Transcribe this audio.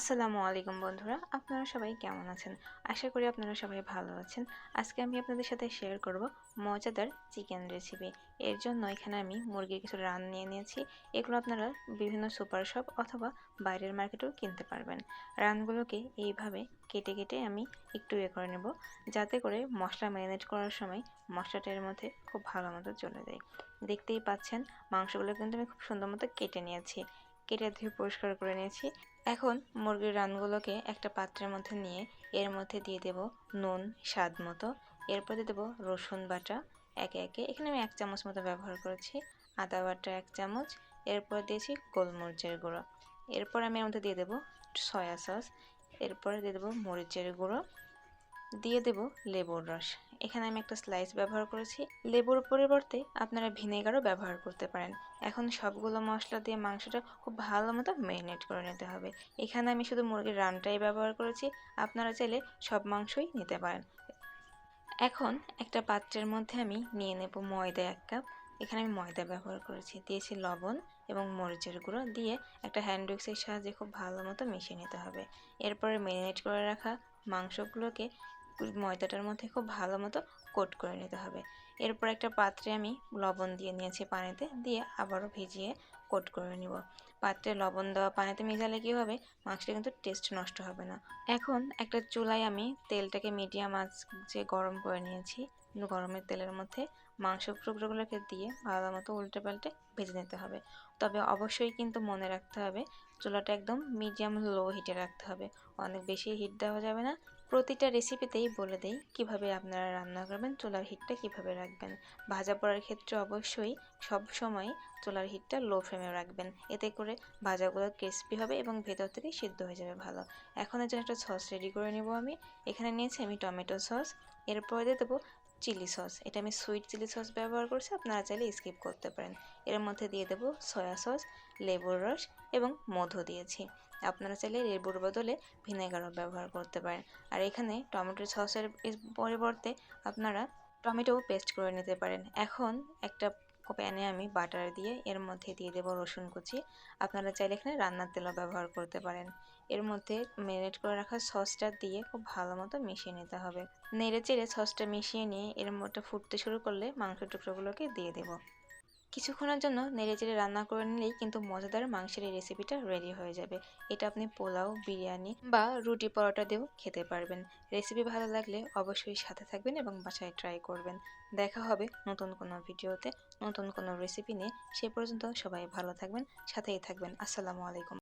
আসসালামু আলাইকুম বন্ধুরা, আপনারা সবাই কেমন আছেন? আশা করি আপনারা সবাই ভালো আছেন। আজকে আমি আপনাদের সাথে শেয়ার করব মজাদার চিকেন রেসিপি। এর জন্য এখানে আমি মুরগির কিছু রান নিয়ে নিয়েছি। এগুলো আপনারা বিভিন্ন সুপার শপ অথবা বাইরের মার্কেটেও কিনতে পারবেন। রানগুলোকে এইভাবে কেটে কেটে আমি একটু করে নেব, যাতে করে মশলা ম্যারিনেট করার সময় মশলাটা এর মধ্যে খুব ভালো মতো চলে যায়। দেখতেই পাচ্ছেন মাংসগুলো কিন্তু আমি খুব সুন্দর মতো কেটে নিয়েছি, কেটে ধুয়ে পরিষ্কার করে নিয়েছি। এখন মুরগির রানগুলোকে একটা পাত্রের মধ্যে নিয়ে এর মধ্যে দিয়ে দেব নুন স্বাদ মতো। এরপর দিয়ে দেবো রসুন বাটা একে একে। এখানে আমি 1 চামচ মতো ব্যবহার করেছি। আদা বাটা 1 চামচ। এরপর দিয়েছি গোলমরিচের গুঁড়ো। এরপর আমি এর মধ্যে দিয়ে দেবো সয়া সস। এরপরে দিয়ে দেবো মরিচের গুঁড়ো, দিয়ে দেব লেবুর রস। এখানে আমি একটা স্লাইস ব্যবহার করেছি। লেবুর পরিবর্তে আপনারা ভিনেগারও ব্যবহার করতে পারেন। এখন সবগুলো মশলা দিয়ে মাংসটা খুব ভালো মতো ম্যারিনেট করে নিতে হবে। এখানে আমি শুধু মুরগির রানটাই ব্যবহার করেছি, আপনারা চাইলে সব মাংসই নিতে পারেন। এখন একটা পাত্রের মধ্যে আমি নিয়ে নেব ময়দা 1 কাপ। এখানে আমি ময়দা ব্যবহার করেছি, দিয়েছি লবণ এবং মরিচের গুঁড়ো, দিয়ে একটা হ্যান্ড উইক্সের সাহায্যে খুব ভালো মতো মিশিয়ে নিতে হবে। এরপরে ম্যারিনেট করে রাখা মাংসগুলোকে ময়দাটার মধ্যে খুব ভালো মতো কোট করে নিতে হবে। এরপর একটা পাত্রে আমি লবণ দিয়ে নিয়েছি, পানিতে দিয়ে আবারও ভিজিয়ে কোট করে নিব। পাত্রে লবণ দেওয়া পানিতে মেশালে কি হবে, মাংসটা কিন্তু টেস্ট নষ্ট হবে না। এখন একটা চুলায় আমি তেলটাকে মিডিয়াম আঁচে গরম করে নিয়েছি। গরমের তেলের মধ্যে মাংস টুকরোগুলোকে দিয়ে ভালো মতো উল্টে পাল্টে ভেজে নিতে হবে। তবে অবশ্যই কিন্তু মনে রাখতে হবে চুলাটা একদম মিডিয়াম লো হিটে রাখতে হবে, অনেক বেশি হিট দেওয়া যাবে না। প্রতিটা রেসিপিতেই বলে দেই কিভাবে আপনারা রান্না করবেন, চুলার হিটটা কিভাবে রাখবেন। ভাজা পোড়ার ক্ষেত্রে অবশ্যই সব সময় চুলার হিটটা লো ফ্লেমে রাখবেন, এতে করে ভাজাগুলো ক্রিস্পি হবে এবং ভেতর থেকে সিদ্ধ হয়ে যাবে ভালো। এখন এর জন্য একটা সস রেডি করে নেব আমি। এখানে নিয়েছি আমি টমেটো সস। এরপরে দিয়ে দেবো চিলি সস। এটা আমি সুইট চিলি সস ব্যবহার করছি, আপনারা চাইলে স্কিপ করতে পারেন। এর মধ্যে দিয়ে দেবো সয়া সস, লেবুর রস এবং মধু দিয়েছি। আপনারা চাইলে লেবুর বদলে ভিনেগারও ব্যবহার করতে পারেন। আর এখানে টমেটো সসের পরিবর্তে আপনারা টমেটো পেস্ট করে নিতে পারেন। এখন একটা প্যানে আমি বাটার দিয়ে এর মধ্যে দিয়ে দেবো রসুন কুচি। আপনারা চাইলে এখানে রান্নার তেলও ব্যবহার করতে পারেন। এর মধ্যে ম্যারিনেট করে রাখা সসটা দিয়ে খুব ভালো মতো মিশিয়ে নিতে হবে। নেড়ে চেড়ে সসটা মিশিয়ে নিয়ে এর মধ্যে ফুটতে শুরু করলে মাংসের টুকরোগুলোকে দিয়ে দেবো। কিছুক্ষণের জন্য নেড়েচেড়ে রান্না করে নিলেই কিন্তু মজাদার মাংসের এই রেসিপিটা রেডি হয়ে যাবে। এটা আপনি পোলাও, বিরিয়ানি বা রুটি পরোটা দিয়েও খেতে পারবেন। রেসিপি ভালো লাগলে অবশ্যই সাথে থাকবেন এবং বাসায় ট্রাই করবেন। দেখা হবে নতুন কোনো ভিডিওতে, নতুন কোনো রেসিপি নিয়ে। সে পর্যন্ত সবাই ভালো থাকবেন, সাথেই থাকবেন। আসসালামু আলাইকুম।